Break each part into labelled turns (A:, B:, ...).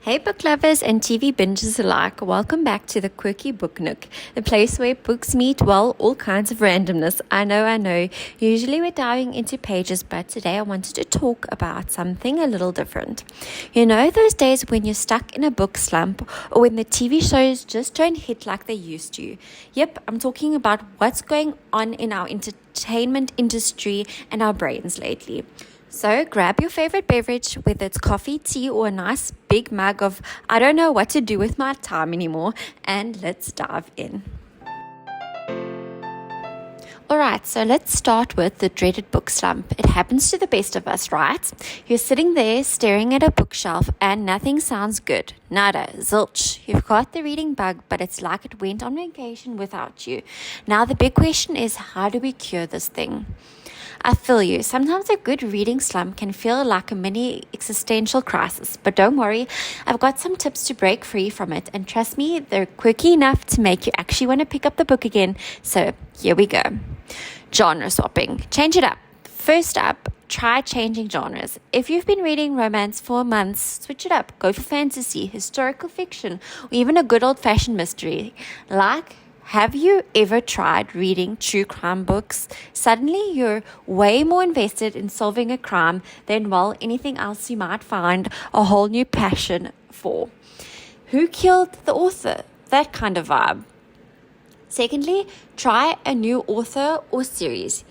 A: Hey book lovers and TV bingers alike, welcome back to the Quirky Book Nook, the place where books meet, well, all kinds of randomness. I know. Usually we're diving into pages, but today I wanted to talk about something a little different. You know those days when you're stuck in a book slump or when the TV shows just don't hit like they used to? Yep, I'm talking about what's going on in our entertainment industry and our brains lately. So grab your favorite beverage, whether it's coffee, tea, or a nice big mug of I don't know what to do with my time anymore, and let's dive in. Alright, so let's start with the dreaded book slump. It happens to the best of us, right? You're sitting there staring at a bookshelf and nothing sounds good. Nada, zilch. You've got the reading bug, but it's like it went on vacation without you. Now the big question is, how do we cure this thing? I feel you. Sometimes a good reading slump can feel like a mini existential crisis, but don't worry, I've got some tips to break free from it, and trust me, they're quirky enough to make you actually want to pick up the book again. So here we go. Genre swapping. Change it up. First up, try changing genres. If you've been reading romance for months, switch it up. Go for fantasy, historical fiction, or even a good old-fashioned mystery. Have you ever tried reading true crime books? Suddenly you're way more invested in solving a crime than, well, anything else you might find a whole new passion for. Who killed the author? That kind of vibe. Secondly, try a new author or series.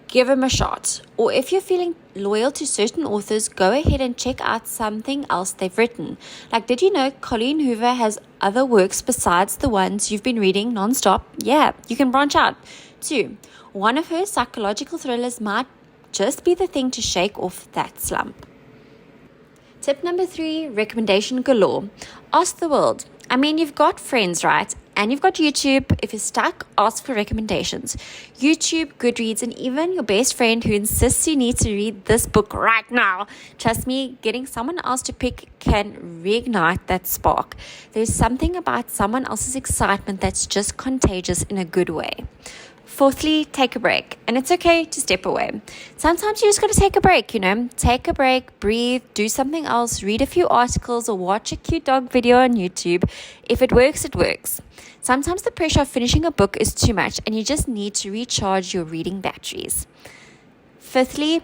A: Give them a shot. Or if you're feeling loyal to certain authors, go ahead and check out something else they've written. Like, did you know Colleen Hoover has other works besides the ones you've been reading nonstop? Yeah, you can branch out. 2, one of her psychological thrillers might just be the thing to shake off that slump. Tip number 3, recommendation galore. Ask the world. I mean, you've got friends, right? And you've got YouTube. If you're stuck, ask for recommendations. YouTube, Goodreads, and even your best friend who insists you need to read this book right now. Trust me, getting someone else to pick can reignite that spark. There's something about someone else's excitement that's just contagious in a good way. Fourthly, take a break. And it's okay to step away. Sometimes you just got to take a break, Take a break, breathe, do something else, read a few articles, or watch a cute dog video on YouTube. If it works, it works. Sometimes the pressure of finishing a book is too much and you just need to recharge your reading batteries. Fifthly,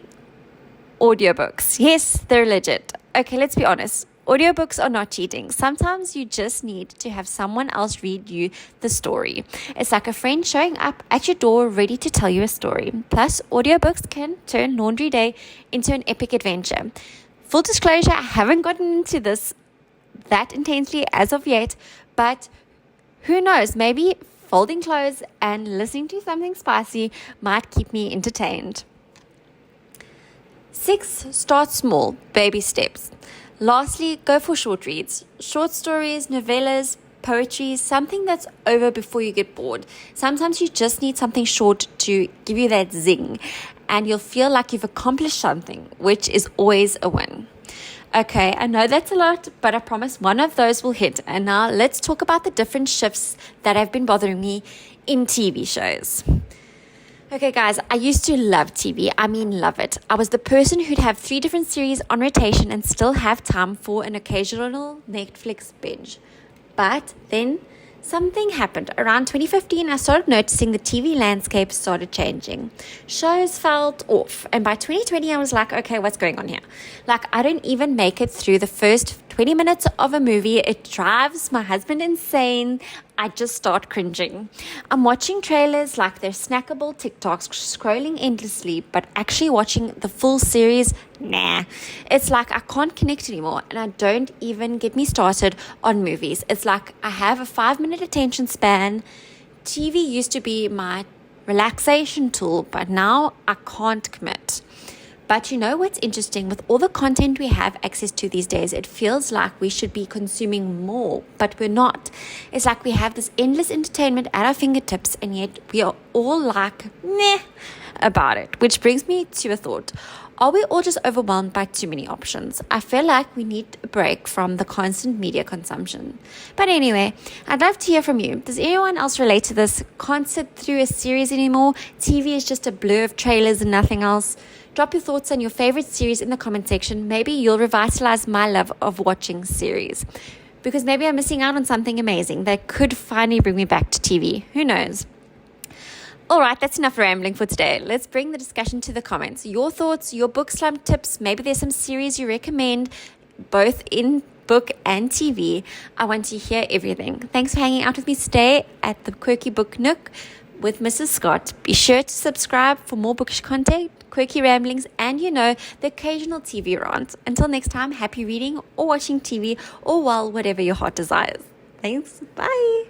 A: audiobooks. Yes, they're legit. Okay, let's be honest. Audiobooks are not cheating. Sometimes you just need to have someone else read you the story. It's like a friend showing up at your door ready to tell you a story. Plus, audiobooks can turn laundry day into an epic adventure. Full disclosure, I haven't gotten into this that intensely as of yet, but who knows, maybe folding clothes and listening to something spicy might keep me entertained. 6, start small, baby steps. Lastly, go for short reads. Short stories, novellas, poetry, something that's over before you get bored. Sometimes you just need something short to give you that zing, and you'll feel like you've accomplished something, which is always a win. Okay, I know that's a lot, but I promise one of those will hit. And now let's talk about the different shifts that have been bothering me in TV shows. Okay, guys, I used to love TV. I mean, love it. I was the person who'd have 3 different series on rotation and still have time for an occasional Netflix binge. But then something happened. Around 2015, I started noticing the TV landscape started changing. Shows felt off. And by 2020, I was like, okay, what's going on here? I don't even make it through the first 20 minutes of a movie. It drives my husband insane. I just start cringing. I'm watching trailers like they're snackable TikToks, scrolling endlessly, but actually watching the full series, nah. It's like I can't connect anymore, and I don't even get me started on movies. It's like I have a 5-minute attention span. TV used to be my relaxation tool, but now I can't commit. But you know what's interesting? With all the content we have access to these days, it feels like we should be consuming more, but we're not. It's like we have this endless entertainment at our fingertips, and yet we are all like, meh, about it. Which brings me to a thought. Are we all just overwhelmed by too many options? I feel like we need a break from the constant media consumption. But anyway, I'd love to hear from you. Does anyone else relate to this? Can't sit through a series anymore? TV is just a blur of trailers and nothing else? Drop your thoughts on your favorite series in the comment section. Maybe you'll revitalize my love of watching series. Because maybe I'm missing out on something amazing that could finally bring me back to TV. Who knows? All right, that's enough rambling for today. Let's bring the discussion to the comments. Your thoughts, your book slump tips. Maybe there's some series you recommend, both in book and TV. I want to hear everything. Thanks for hanging out with me today at the Quirky Book Nook with Mrs. Scott. Be sure to subscribe for more bookish content, quirky ramblings, and the occasional TV rant. Until next time, happy reading or watching TV, or whatever your heart desires. Thanks. Bye.